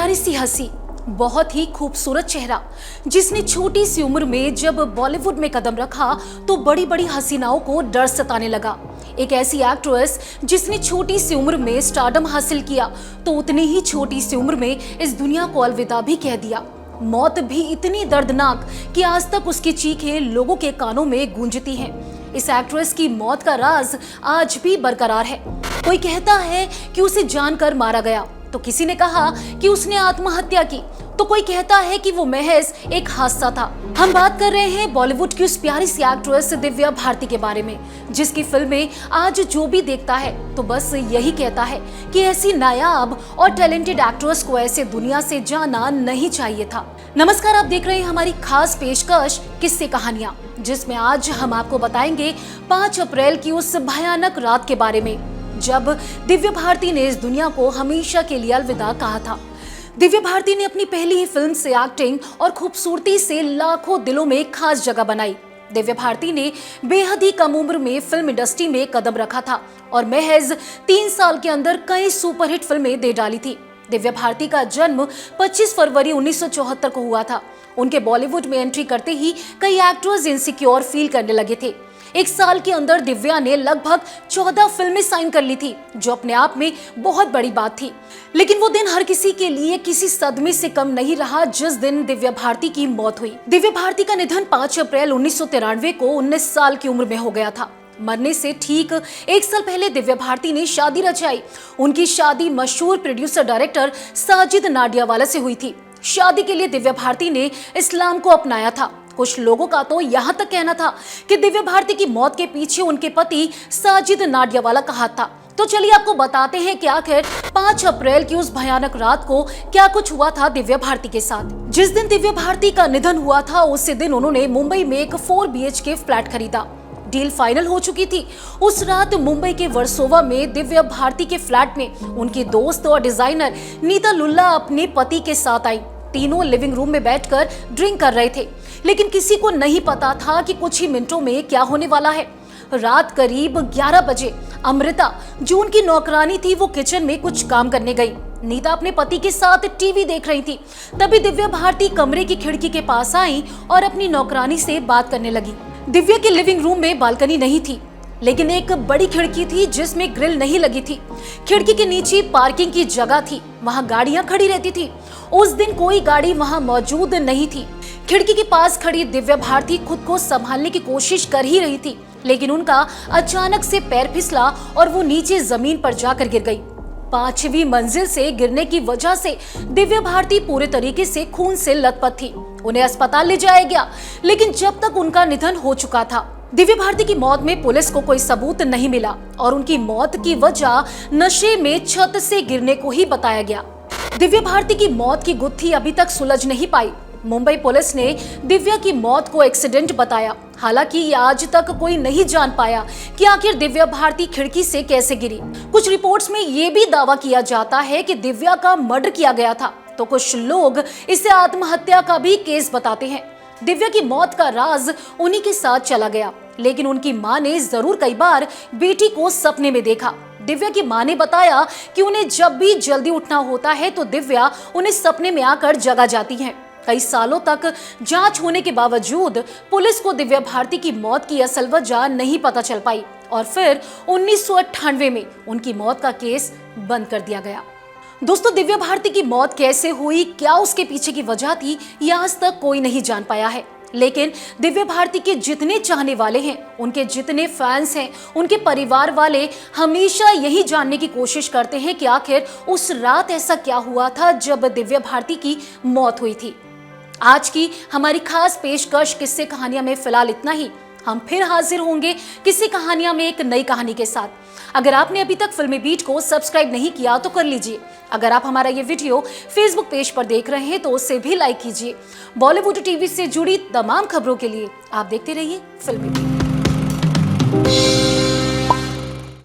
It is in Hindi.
प्यारी सी हंसी, बहुत ही खूबसूरत चेहरा, जिसने छोटी सी उम्र में जब बॉलीवुड में कदम रखा तो बड़ी बड़ी हसीनाओं को डर सताने लगा। एक ऐसी एक्ट्रेस जिसने छोटी सी उम्र में स्टारडम हासिल किया तो उतनी ही छोटी सी उम्र में इस दुनिया को अलविदा भी कह दिया। मौत भी इतनी दर्दनाक कि आज तक उसकी चीखें लोगों के कानों में गूंजती हैं। इस एक्ट्रेस की मौत का राज आज भी बरकरार है। कोई कहता है कि उसे जानकर मारा गया, तो किसी ने कहा कि उसने आत्महत्या की, तो कोई कहता है कि वो महज एक हादसा था। हम बात कर रहे हैं बॉलीवुड की उस प्यारी सी एक्ट्रेस दिव्या भारती के बारे में, जिसकी फिल्में आज जो भी देखता है तो बस यही कहता है कि ऐसी नायाब और टैलेंटेड एक्ट्रेस को ऐसे दुनिया से जाना नहीं चाहिए था। नमस्कार, आप देख रहे हैं हमारी खास पेशकश किस्से कहानियां, जिसमें आज हम आपको बताएंगे 5 अप्रैल की उस भयानक रात के बारे में जब दिव्या भारती ने इस दुनिया को हमेशा के लिए अलविदा कहा था। दिव्या भारती ने अपनी पहली ही फिल्म से एक्टिंग और खूबसूरती से लाखों दिलों में खास जगह बनाई। दिव्या भारती ने बेहद ही कम उम्र में फिल्म इंडस्ट्री में कदम रखा था और महज 3 साल के अंदर कई सुपरहिट फिल्में दे डाली थी। दिव्या भारती का जन्म 25 फरवरी 1974 को हुआ था। उनके बॉलीवुड में एंट्री करते ही कई एक्टर्स इनसिक्योर फील करने लगे थे। 1 साल के अंदर दिव्या ने लगभग 14 फिल्में साइन कर ली थी, जो अपने आप में बहुत बड़ी बात थी। लेकिन वो दिन हर किसी के लिए किसी सदमे से कम नहीं रहा जिस दिन दिव्या भारती की मौत हुई। दिव्या भारती का निधन 5 अप्रैल 1993 को 19 साल की उम्र में हो गया था। मरने से ठीक 1 साल पहले दिव्या भारती ने शादी रचाई। उनकी शादी मशहूर प्रोड्यूसर डायरेक्टर साजिद नाडियावाला से हुई थी। शादी के लिए दिव्या भारती ने इस्लाम को अपनाया था। कुछ लोगों का तो यहाँ तक कहना था कि दिव्या भारती की मौत के पीछे उनके पति साजिद नाडियावाला का हाथ था। तो चलिए आपको बताते हैं कि आखिर 5 अप्रैल की उस भयानक रात को क्या कुछ हुआ था दिव्या भारती के साथ। जिस दिन दिव्या भारती का निधन हुआ था उसी दिन उन्होंने मुंबई में एक 4 BHK फ्लैट खरीदा। डील फाइनल हो चुकी थी। उस रात मुंबई के वर्सोवा में दिव्या भारती के फ्लैट में उनकी दोस्त और डिजाइनर नीता लुल्ला अपने पति के साथ आई। तीनों लिविंग रूम में बैठकर ड्रिंक कर रहे थे, लेकिन किसी को नहीं पता था कि कुछ ही मिनटों में क्या होने वाला है। रात करीब 11 बजे अमृता, जो उनकी नौकरानी थी, वो किचन में कुछ काम करने गई। नीता अपने पति के साथ टीवी देख रही थी। तभी दिव्या भारती कमरे की खिड़की के पास आई और अपनी नौकरानी से बात करने लगी। दिव्या के लिविंग रूम में बालकनी नहीं थी, लेकिन एक बड़ी खिड़की थी जिसमें ग्रिल नहीं लगी थी। खिड़की के नीचे पार्किंग की जगह थी, वहां गाड़ियां खड़ी रहती थी। उस दिन कोई गाड़ी वहां मौजूद नहीं थी। खिड़की के पास खड़ी दिव्या भारती खुद को संभालने की कोशिश कर ही रही थी, लेकिन उनका अचानक से पैर फिसला और वो नीचे जमीन पर जाकर गिर गई। 5वीं मंजिल से गिरने की वजह से दिव्या भारती पूरे तरीके से खून से लथपथ थी। उन्हें अस्पताल ले जाया गया, लेकिन जब तक उनका निधन हो चुका था। दिव्या भारती की मौत में पुलिस को कोई सबूत नहीं मिला और उनकी मौत की वजह नशे में छत से गिरने को ही बताया गया। दिव्या भारती की मौत की गुत्थी अभी तक सुलझ नहीं पाई। मुंबई पुलिस ने दिव्या की मौत को एक्सीडेंट बताया। हालांकि आज तक कोई नहीं जान पाया कि आखिर दिव्या भारती खिड़की से कैसे गिरी। कुछ रिपोर्ट्स में ये भी दावा किया जाता है कि दिव्या का मर्डर किया गया था, तो कुछ लोग इसे आत्महत्या का भी केस बताते हैं। दिव्या की मौत का राज उन्हीं के साथ चला गया, लेकिन उनकी मां ने जरूर कई बार बेटी को सपने में देखा। दिव्या की मां ने बताया कि उन्हें जब भी जल्दी उठना होता है तो दिव्या उन्हें सपने में आकर जगा जाती हैं। कई सालों तक जांच होने के बावजूद पुलिस को दिव्या भारती की मौत की असल वजह नहीं पता चल पाई और फिर 1998 में उनकी मौत का केस बंद कर दिया गया। दोस्तों, दिव्या भारती की मौत कैसे हुई, क्या उसके पीछे की वजह थी, ये आज तक कोई नहीं जान पाया है। लेकिन दिव्या भारती के जितने चाहने वाले हैं, उनके जितने फैंस हैं, उनके परिवार वाले हमेशा यही जानने की कोशिश करते हैं कि आखिर उस रात ऐसा क्या हुआ था जब दिव्या भारती की मौत हुई थी। आज की हमारी खास पेशकश किस्से कहानियां में फिलहाल इतना ही। हम फिर हाजिर होंगे किसी कहानियां में एक नई कहानी के साथ। अगर आपने अभी तक फिल्मी बीट को सब्सक्राइब नहीं किया तो कर लीजिए। अगर आप हमारा ये वीडियो फेसबुक पेज पर देख रहे हैं तो उसे भी लाइक कीजिए। बॉलीवुड टीवी से जुड़ी तमाम खबरों के लिए आप देखते रहिए फिल्मी बीट।